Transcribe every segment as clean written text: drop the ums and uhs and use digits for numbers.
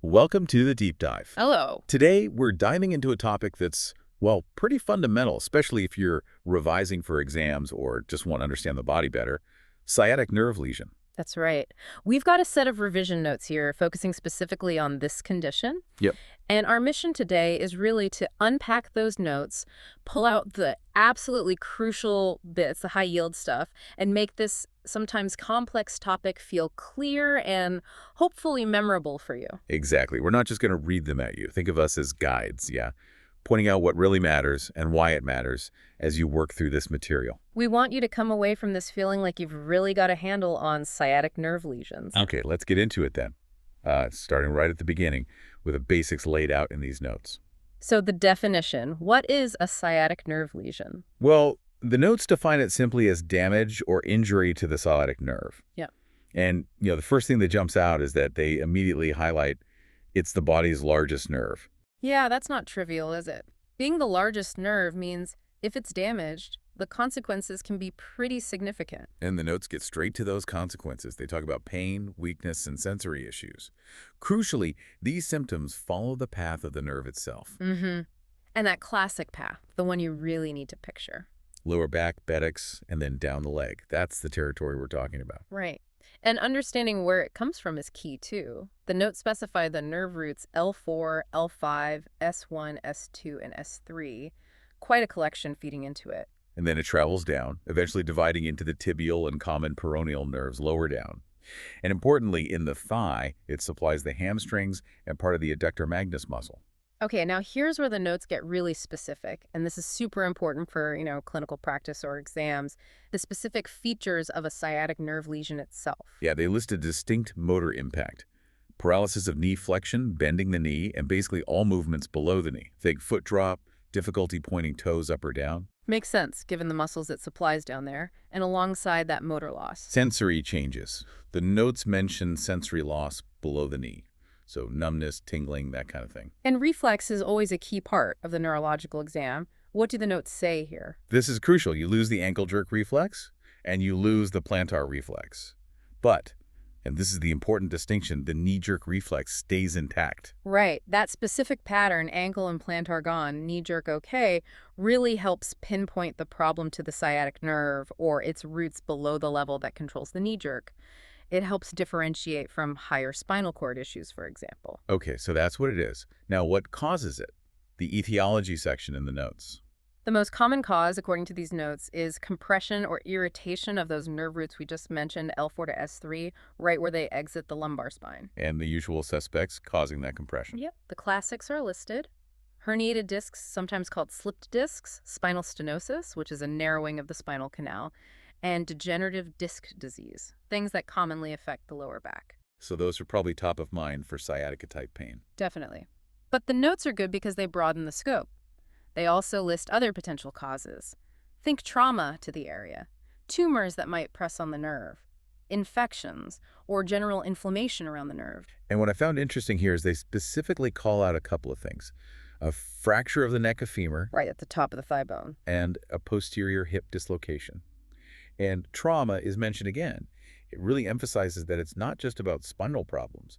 Welcome to the Deep Dive. Hello. Today, we're diving into a topic that's, well, pretty fundamental, especially if you're revising for exams or just want to understand the body better. Sciatic nerve lesion. That's right. We've got a set of revision notes here focusing specifically on this condition. Yep. And our mission today is really to unpack those notes, pull out the absolutely crucial bits, the high-yield stuff, and make this sometimes complex topic feel clear and hopefully memorable for you. Exactly. We're not just going to read them at you. Think of us as guides, yeah? Pointing out what really matters and why it matters as you work through this material. We want you to come away from this feeling like you've really got a handle on sciatic nerve lesions. Okay, let's get into it then. Starting right at the beginning with the basics laid out in these notes. So the definition, what is a sciatic nerve lesion? Well, the notes define it simply as damage or injury to the sciatic nerve. Yeah. And, the first thing that jumps out is that they immediately highlight it's the body's largest nerve. Yeah, that's not trivial, is it? Being the largest nerve means if it's damaged, the consequences can be pretty significant. And the notes get straight to those consequences. They talk about pain, weakness, and sensory issues. Crucially, these symptoms follow the path of the nerve itself. Mm-hmm. And that classic path, the one you really need to picture. Lower back, buttocks, and then down the leg. That's the territory we're talking about. Right. And understanding where it comes from is key, too. The notes specify the nerve roots L4, L5, S1, S2, and S3. Quite a collection feeding into it. And then it travels down, eventually dividing into the tibial and common peroneal nerves lower down. And importantly, in the thigh, it supplies the hamstrings and part of the adductor magnus muscle. Okay, now here's where the notes get really specific, and this is super important for, clinical practice or exams, the specific features of a sciatic nerve lesion itself. Yeah, they list a distinct motor impact. Paralysis of knee flexion, bending the knee, and basically all movements below the knee. Think foot drop, difficulty pointing toes up or down. Makes sense, given the muscles it supplies down there, and alongside that motor loss. Sensory changes. The notes mention sensory loss below the knee. So numbness, tingling, that kind of thing. And reflex is always a key part of the neurological exam. What do the notes say here? This is crucial. You lose the ankle jerk reflex, and you lose the plantar reflex. But, and this is the important distinction, the knee jerk reflex stays intact. Right. That specific pattern, ankle and plantar gone, knee jerk okay, really helps pinpoint the problem to the sciatic nerve or its roots below the level that controls the knee jerk. It helps differentiate from higher spinal cord issues, for example. Okay, so that's what it is. Now, what causes it? The etiology section in the notes. The most common cause, according to these notes, is compression or irritation of those nerve roots we just mentioned, L4 to S3, right where they exit the lumbar spine. And the usual suspects causing that compression. Yep, the classics are listed. Herniated discs, sometimes called slipped discs, spinal stenosis, which is a narrowing of the spinal canal, and degenerative disc disease, things that commonly affect the lower back. So those are probably top of mind for sciatica-type pain. Definitely. But the notes are good because they broaden the scope. They also list other potential causes. Think trauma to the area, tumors that might press on the nerve, infections, or general inflammation around the nerve. And what I found interesting here is they specifically call out a couple of things. A fracture of the neck of femur. Right at the top of the thigh bone. And a posterior hip dislocation. And trauma is mentioned again. It really emphasizes that it's not just about spinal problems.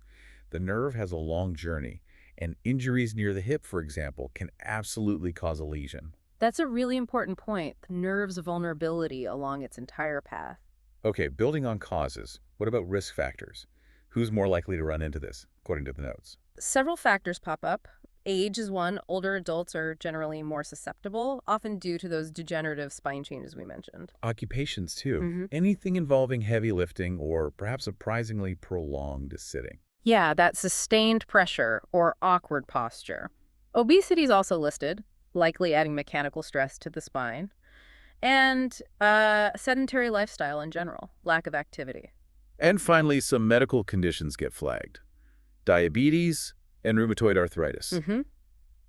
The nerve has a long journey, and injuries near the hip, for example, can absolutely cause a lesion. That's a really important point, the nerve's vulnerability along its entire path. Okay, building on causes, what about risk factors? Who's more likely to run into this, according to the notes? Several factors pop up. Age is one. Older adults are generally more susceptible, often due to those degenerative spine changes we mentioned. Occupations, too. Mm-hmm. Anything involving heavy lifting or perhaps surprisingly prolonged sitting. Yeah, that sustained pressure or awkward posture. Obesity is also listed, likely adding mechanical stress to the spine. And sedentary lifestyle in general, lack of activity. And finally, some medical conditions get flagged. Diabetes and rheumatoid arthritis. Mm-hmm.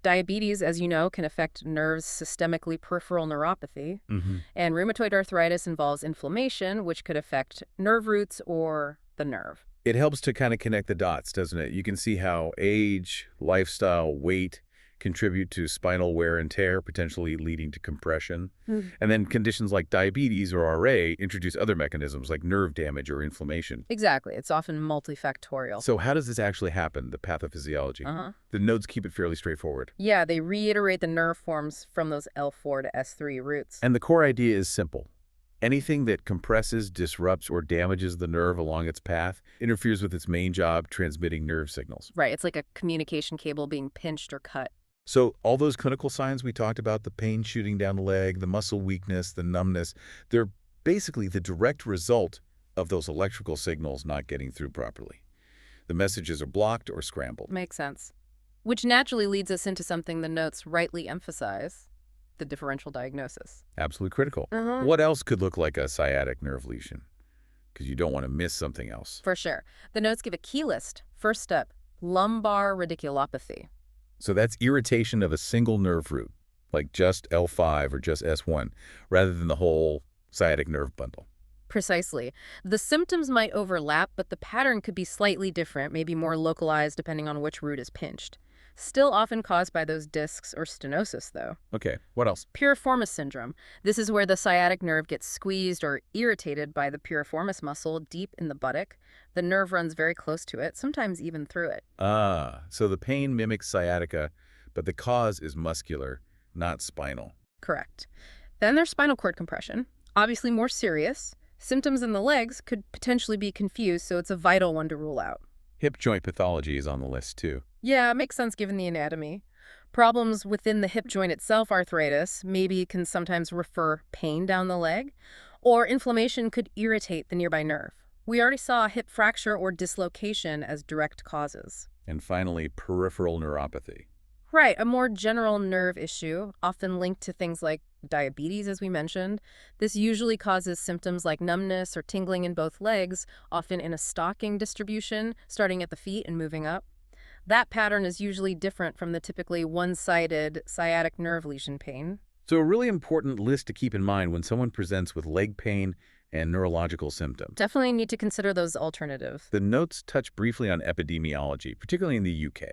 Diabetes, as you know, can affect nerves systemically, peripheral neuropathy. Mm-hmm. And rheumatoid arthritis involves inflammation, which could affect nerve roots or the nerve. It helps to kind of connect the dots, doesn't it? You can see how age, lifestyle, weight contribute to spinal wear and tear, potentially leading to compression. Mm. And then conditions like diabetes or RA introduce other mechanisms like nerve damage or inflammation. Exactly. It's often multifactorial. So how does this actually happen, the pathophysiology? Uh-huh. The notes keep it fairly straightforward. Yeah, they reiterate the nerve forms from those L4 to S3 roots. And the core idea is simple. Anything that compresses, disrupts, or damages the nerve along its path interferes with its main job, transmitting nerve signals. Right, it's like a communication cable being pinched or cut. So all those clinical signs we talked about, the pain shooting down the leg, the muscle weakness, the numbness, they're basically the direct result of those electrical signals not getting through properly. The messages are blocked or scrambled. Makes sense. Which naturally leads us into something the notes rightly emphasize, the differential diagnosis. Absolutely critical. Uh-huh. What else could look like a sciatic nerve lesion? Because you don't want to miss something else. For sure. The notes give a key list. First step, lumbar radiculopathy. So that's irritation of a single nerve root, like just L5 or just S1, rather than the whole sciatic nerve bundle. Precisely. The symptoms might overlap, but the pattern could be slightly different, maybe more localized depending on which root is pinched. Still often caused by those discs or stenosis, though. Okay, what else? Piriformis syndrome. This is where the sciatic nerve gets squeezed or irritated by the piriformis muscle deep in the buttock. The nerve runs very close to it, sometimes even through it. Ah, so the pain mimics sciatica, but the cause is muscular, not spinal. Correct. Then there's spinal cord compression. Obviously more serious. Symptoms in the legs could potentially be confused, so it's a vital one to rule out. Hip joint pathology is on the list, too. Yeah, it makes sense given the anatomy. Problems within the hip joint itself, arthritis, maybe can sometimes refer pain down the leg, or inflammation could irritate the nearby nerve. We already saw hip fracture or dislocation as direct causes. And finally, peripheral neuropathy. Right, a more general nerve issue, often linked to things like diabetes, as we mentioned. This usually causes symptoms like numbness or tingling in both legs, often in a stocking distribution, starting at the feet and moving up. That pattern is usually different from the typically one-sided sciatic nerve lesion pain. So a really important list to keep in mind when someone presents with leg pain and neurological symptoms. Definitely need to consider those alternatives. The notes touch briefly on epidemiology, particularly in the UK.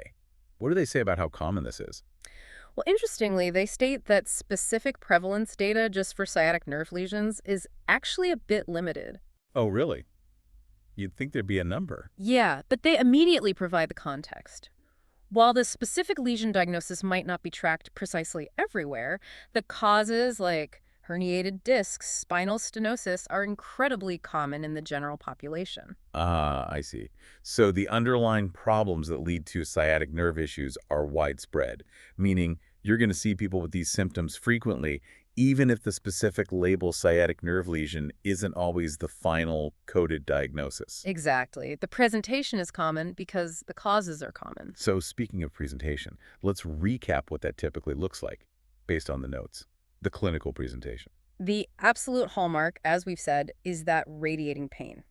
What do they say about how common this is? Well, interestingly, they state that specific prevalence data just for sciatic nerve lesions is actually a bit limited. Oh, really? You'd think there'd be a number. Yeah, but they immediately provide the context. While the specific lesion diagnosis might not be tracked precisely everywhere, the causes like herniated discs, spinal stenosis are incredibly common in the general population. Ah, I see. So the underlying problems that lead to sciatic nerve issues are widespread, meaning you're going to see people with these symptoms frequently, even if the specific label sciatic nerve lesion isn't always the final coded diagnosis. Exactly. The presentation is common because the causes are common. So speaking of presentation, let's recap what that typically looks like based on the notes. The clinical presentation. The absolute hallmark, as we've said, is that radiating pain.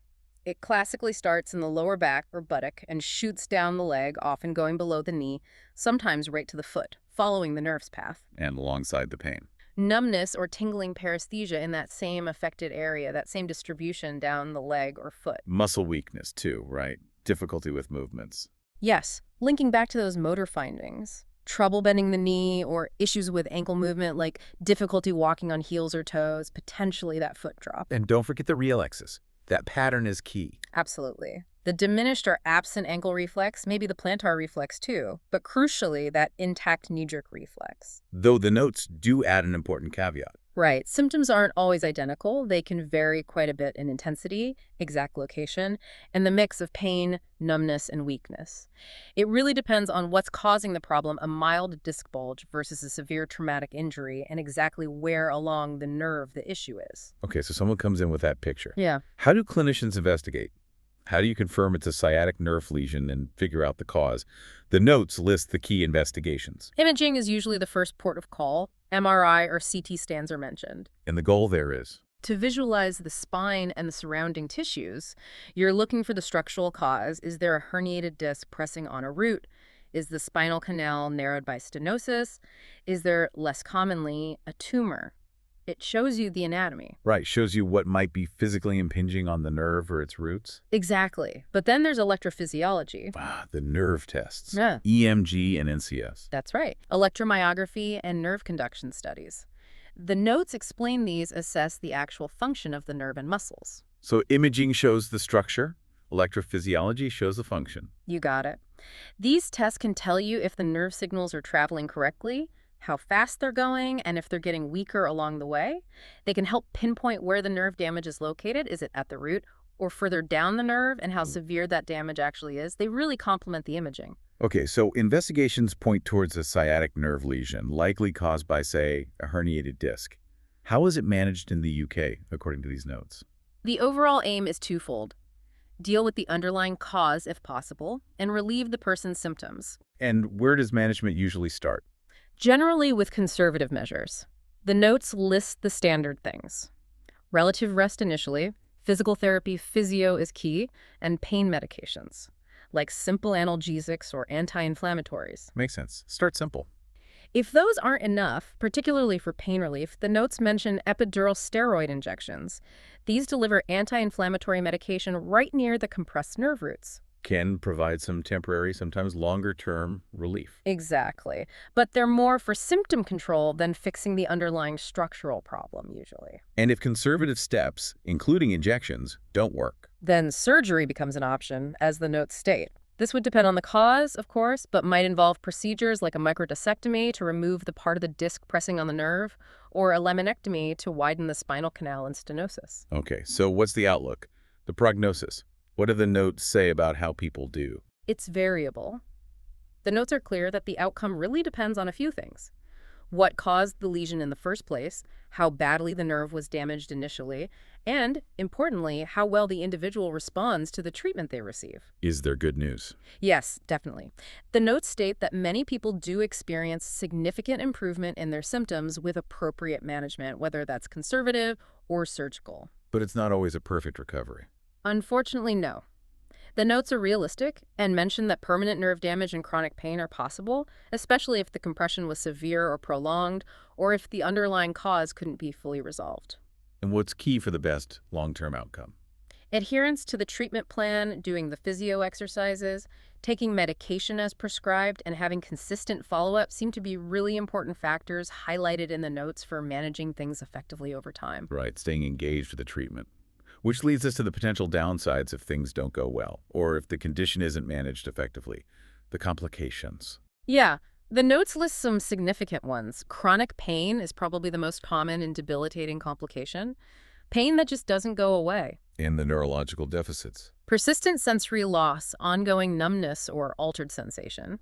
It classically starts in the lower back or buttock and shoots down the leg, often going below the knee, sometimes right to the foot, following the nerve's path. And alongside the pain. Numbness or tingling paresthesia in that same affected area, that same distribution down the leg or foot. Muscle weakness too, right? Difficulty with movements. Yes, linking back to those motor findings. Trouble bending the knee or issues with ankle movement like difficulty walking on heels or toes, potentially that foot drop. And don't forget the realexis. That pattern is key. Absolutely. The diminished or absent ankle reflex, maybe the plantar reflex too, but crucially that intact knee-jerk reflex. Though the notes do add an important caveat. Right. Symptoms aren't always identical. They can vary quite a bit in intensity, exact location, and the mix of pain, numbness, and weakness. It really depends on what's causing the problem, a mild disc bulge versus a severe traumatic injury, and exactly where along the nerve the issue is. Okay, so someone comes in with that picture. Yeah. How do clinicians investigate? How do you confirm it's a sciatic nerve lesion and figure out the cause? The notes list the key investigations. Imaging is usually the first port of call. MRI or CT scans are mentioned. And the goal there is? To visualize the spine and the surrounding tissues, you're looking for the structural cause. Is there a herniated disc pressing on a root? Is the spinal canal narrowed by stenosis? Is there, less commonly, a tumor? It shows you the anatomy. Right, shows you what might be physically impinging on the nerve or its roots. Exactly. But then there's electrophysiology. Ah, the nerve tests. Yeah, EMG and NCS. that's right. Electromyography and nerve conduction studies. The notes explain these assess the actual function of the nerve and muscles. So imaging shows the structure, electrophysiology shows the function. You got it. These tests can tell you if the nerve signals are traveling correctly, how fast they're going, and if they're getting weaker along the way. They can help pinpoint where the nerve damage is located. Is it at the root or further down the nerve, and how severe that damage actually is? They really complement the imaging. Okay, so investigations point towards a sciatic nerve lesion, likely caused by, say, a herniated disc. How is it managed in the UK, according to these notes? The overall aim is twofold. Deal with the underlying cause if possible, and relieve the person's symptoms. And where does management usually start? Generally with conservative measures. The notes list the standard things. Relative rest initially, physical therapy, physio is key, and pain medications, like simple analgesics or anti-inflammatories. Makes sense. Start simple. If those aren't enough, particularly for pain relief, the notes mention epidural steroid injections. These deliver anti-inflammatory medication right near the compressed nerve roots. Can provide some temporary, sometimes longer-term relief. Exactly. But they're more for symptom control than fixing the underlying structural problem, usually. And if conservative steps, including injections, don't work, Then surgery becomes an option, as the notes state. This would depend on the cause, of course, but might involve procedures like a microdiscectomy to remove the part of the disc pressing on the nerve, or a laminectomy to widen the spinal canal and stenosis. Okay, so what's the outlook? The prognosis? What do the notes say about how people do? It's variable. The notes are clear that the outcome really depends on a few things. What caused the lesion in the first place, how badly the nerve was damaged initially, and, importantly, how well the individual responds to the treatment they receive. Is there good news? Yes, definitely. The notes state that many people do experience significant improvement in their symptoms with appropriate management, whether that's conservative or surgical. But it's not always a perfect recovery. Unfortunately, no. The notes are realistic and mention that permanent nerve damage and chronic pain are possible, especially if the compression was severe or prolonged, or if the underlying cause couldn't be fully resolved. And what's key for the best long-term outcome? Adherence to the treatment plan, doing the physio exercises, taking medication as prescribed, and having consistent follow-up seem to be really important factors highlighted in the notes for managing things effectively over time. Right, staying engaged with the treatment. Which leads us to the potential downsides if things don't go well, or if the condition isn't managed effectively. The complications. Yeah, the notes list some significant ones. Chronic pain is probably the most common and debilitating complication. Pain that just doesn't go away. And the neurological deficits. Persistent sensory loss, ongoing numbness or altered sensation,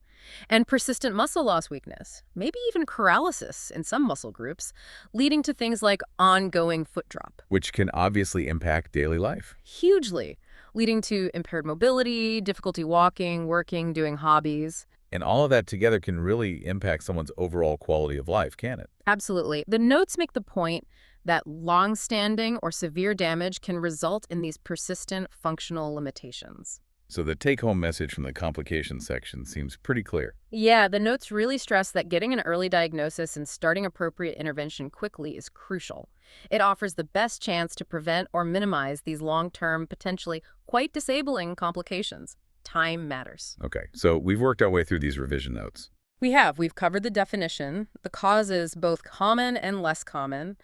and persistent muscle loss weakness, maybe even paralysis in some muscle groups, leading to things like ongoing foot drop. Which can obviously impact daily life. Hugely, leading to impaired mobility, difficulty walking, working, doing hobbies. And all of that together can really impact someone's overall quality of life, can it? Absolutely. The notes make the point that long-standing or severe damage can result in these persistent functional limitations. So the take-home message from the complications section seems pretty clear. Yeah, the notes really stress that getting an early diagnosis and starting appropriate intervention quickly is crucial. It offers the best chance to prevent or minimize these long-term, potentially quite disabling complications. Time matters. Okay, so we've worked our way through these revision notes. We've covered the definition, the causes, both common and less common,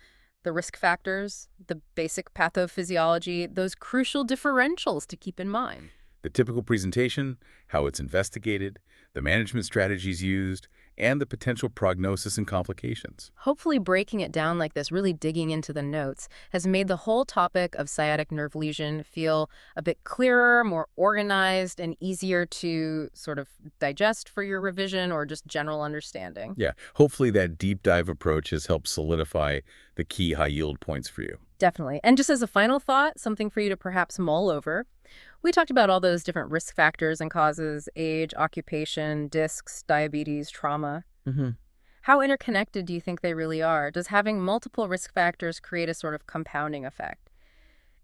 the risk factors, the basic pathophysiology, those crucial differentials to keep in mind. The typical presentation, how it's investigated, the management strategies used, and the potential prognosis and complications. Hopefully breaking it down like this, really digging into the notes, has made the whole topic of sciatic nerve lesion feel a bit clearer, more organized, and easier to sort of digest for your revision or just general understanding. Yeah, hopefully that deep dive approach has helped solidify the key high-yield points for you. Definitely. And just as a final thought, something for you to perhaps mull over. We talked about all those different risk factors and causes: age, occupation, discs, diabetes, trauma. How interconnected do you think they really are? Does having multiple risk factors create a sort of compounding effect?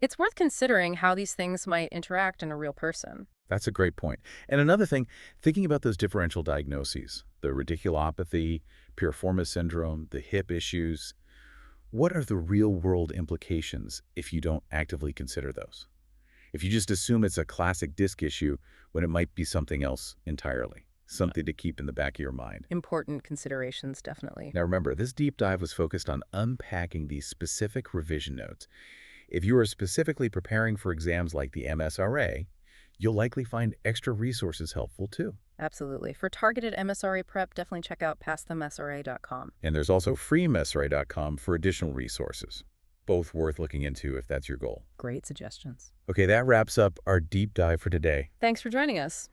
It's worth considering how these things might interact in a real person. That's a great point. And another thing, thinking about those differential diagnoses, the radiculopathy, piriformis syndrome, the hip issues, What are the real-world implications if you don't actively consider those? If you just assume it's a classic disc issue when it might be something else entirely, something to keep in the back of your mind. Important considerations, definitely. Now remember, this deep dive was focused on unpacking these specific revision notes. If you are specifically preparing for exams like the MSRA, you'll likely find extra resources helpful too. Absolutely. For targeted MSRA prep, definitely check out pastthemsra.com. And there's also freemsra.com for additional resources, both worth looking into if that's your goal. Great suggestions. Okay, that wraps up our deep dive for today. Thanks for joining us.